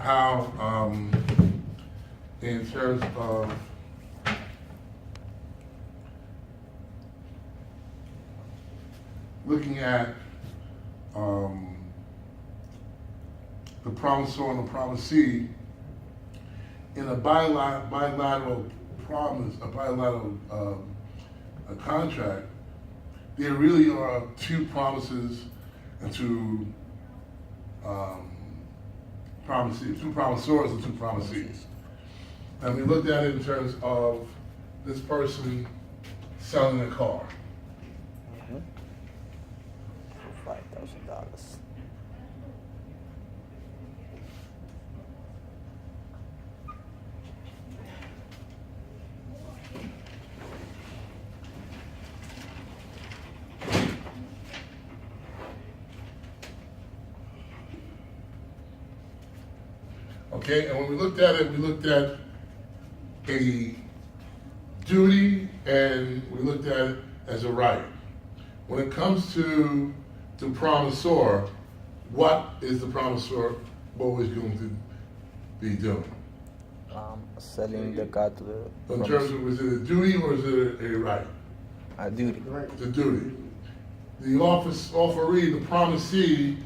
how, in terms of looking at the promisor and the promisee in a bilateral promise, a bilateral a contract, there really are two promises and two promisees, two promisors and two promisees. And we looked at it in terms of this person selling a car. $5,000. Okay, and when we looked at it, we looked at a duty and we looked at it as a right. When it comes to the promisor, what is the promisor always going to be doing? Selling the car to the In terms of, is it a duty or is it a right? a duty. It's a duty. The offeree, the promisee,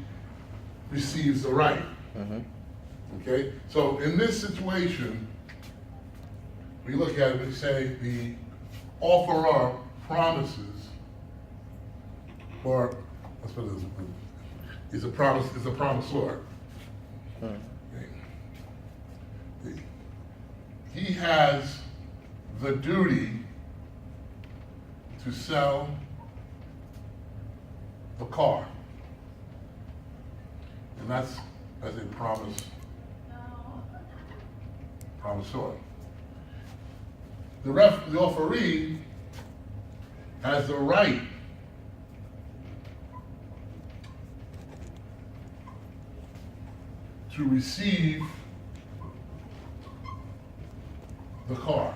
receives the right. Okay, so in this situation, we look at it and say the offerer promises, or let's put it this way, is a promisor. Okay. He has the duty to sell the car, and that's as a promisor. The offeree has the right to receive the car,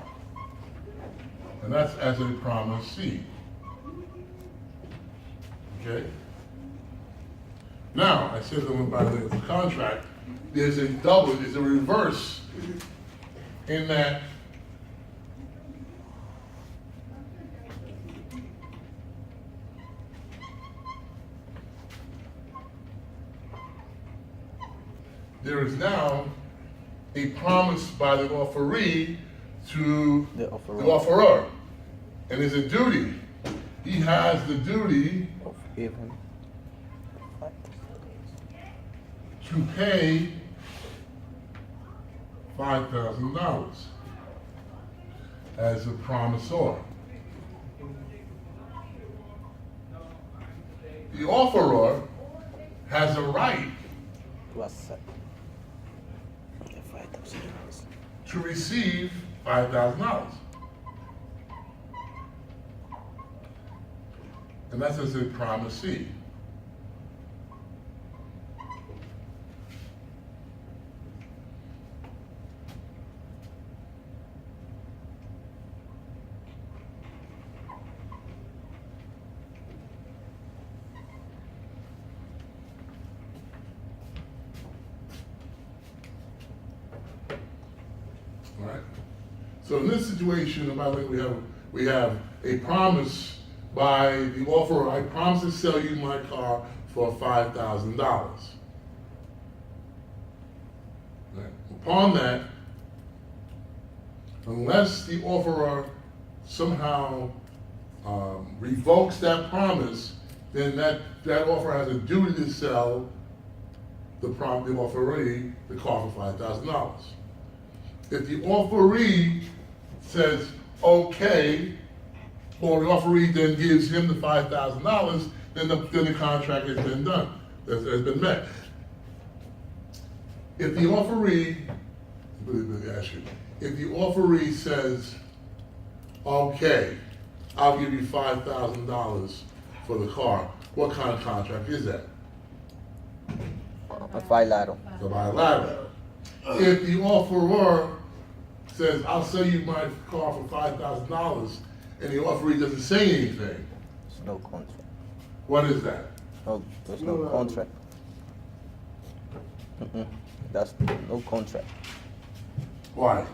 and that's as a promisee. Okay? Now, I said that by the contract, there's a reverse in that there is now a promise by the offeree to the offerer. And there's a duty. He has the duty Of even to pay $5,000 as a promisor. The offerer has a right to accept the $5,000. to receive $5,000. And that's as a promisee. Right? So in this situation, by the way, we have a promise by the offerer. I promise to sell you my car for $5,000. Right? Upon that, unless the offerer somehow revokes that promise, then that offerer has a duty to sell the offeree the car for $5,000. If the offeree says, okay, or the offeree then gives him the $5,000, then the contract has been done, has been met. If the offeree, if the offeree says, okay, I'll give you $5,000 for the car, what kind of contract is that? A bilateral. The bilateral. If the offerer says, I'll sell you my car for $5,000, and the offeree doesn't say anything, There's no contract. what is that? No, there's no contract. That's no contract Why?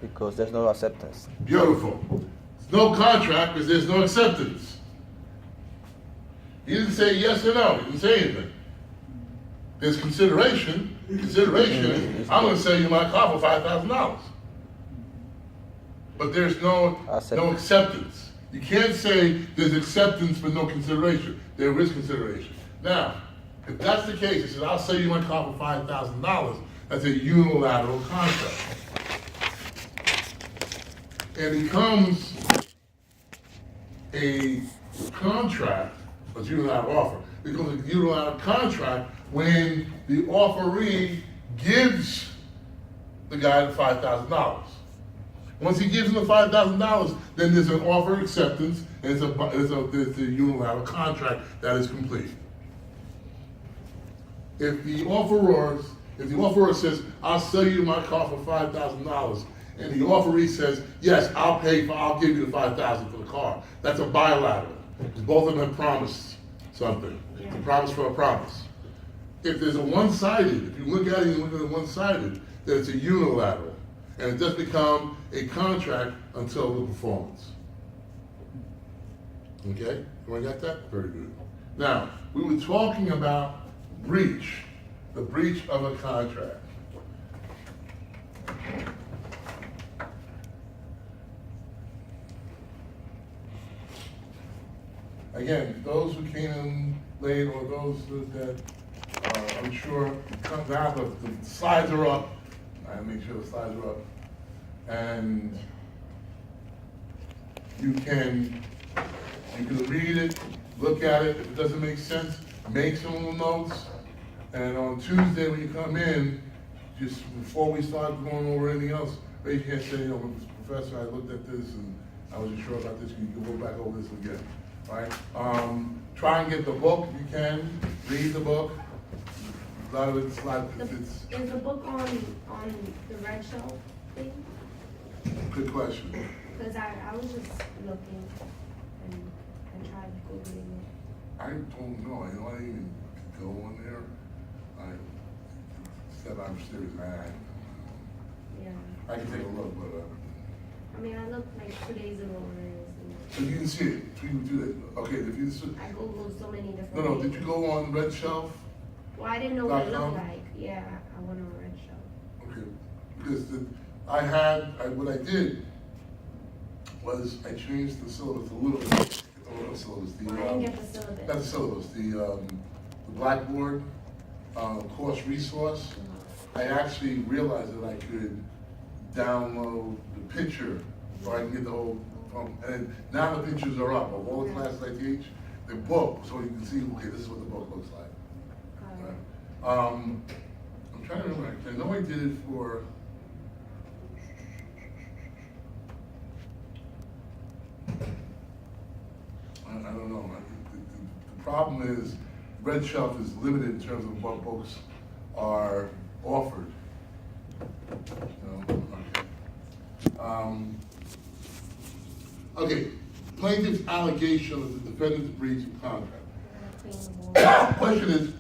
because there's no acceptance. Beautiful. There's no contract because there's no acceptance. He didn't say yes or no. He didn't say anything. There's consideration. Consideration is, I'm going to sell you my car for $5,000. But there's no acceptance. You can't say there's acceptance but no consideration. There is consideration. Now, if that's the case, he says, I'll sell you my car for $5,000. That's a unilateral contract. It becomes a contract, a unilateral offer. It becomes a unilateral contract when the offeree gives the guy the $5,000. Once he gives him the $5,000, then there's an offer acceptance, and there's a unilateral contract that is complete. If the offerer says, I'll sell you my car for $5,000, and the offeree says, yes, I'll give you the $5,000 for the car, that's a bilateral. Because both of them have promised something. It's a promise for a promise. If there's a one-sided, if you look at it and look at it one-sided, then it's a unilateral. And it does become a contract until the performance. Okay? Everyone got that? Very good. Now, we were talking about breach, the breach of a contract. Again, those who came in late or those that I'm sure come down, the slides are up. I make sure the slides are up. And you can read it, look at it. If it doesn't make sense, make some little notes. And on Tuesday when you come in, just before we start going over anything else, raise your hand, say, Professor, I looked at this and I wasn't sure about this. Can you go back over this again? All right? Try and get the book if you can. Read the book. A lot of it's Is the book on the red shelf thing? Good question. Because I was just looking and tried Googling it. I don't know. I didn't even go on there. I said I'm serious. Yeah. I can take a look, but I mean, I looked like 2 days ago and so you didn't see it. So you do that. Okay, if you I Googled so many different no, things. did you go on Red Shelf? Well, I didn't know what it .com? looked like. Yeah, I went on red shelf. Okay, because what I did was I changed the syllabus a little bit. The little syllabus. Well, I didn't get the syllabus. Not the syllabus. The Blackboard course resource. I actually realized that I could download the picture, or I can get the whole. And now the pictures are up of all the classes I teach. They're booked, so you can see. Okay, this is what the book looks like. I'm trying to remember. I know I did it for. I don't know. The problem is, Red Shelf is limited in terms of what books are offered. Okay. Plaintiff's allegation of the defendant's breach of contract. Question is,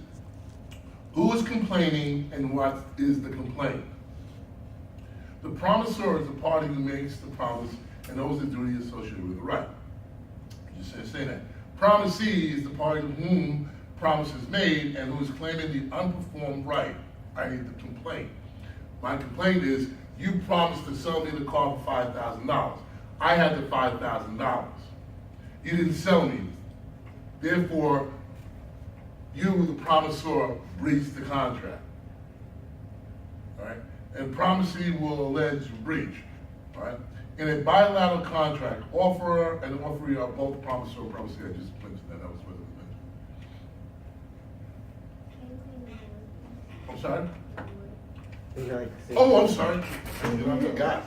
who is complaining and what is the complaint? The promisor is the party who makes the promise and owes the duty associated with the right. Just say that. Promisee is the party to whom promise is made and who is claiming the unperformed right, i.e. the complaint. My complaint is, you promised to sell me the car for $5,000. I had the $5,000. You didn't sell me. Therefore, you, the promisor, breached the contract. All right? And promisee will allege breach. All right? In a bilateral contract, offerer and offeree are both promisor and promisee. I just mentioned that. That was what it was mentioned. I'm sorry? Oh, I'm sorry. I forgot.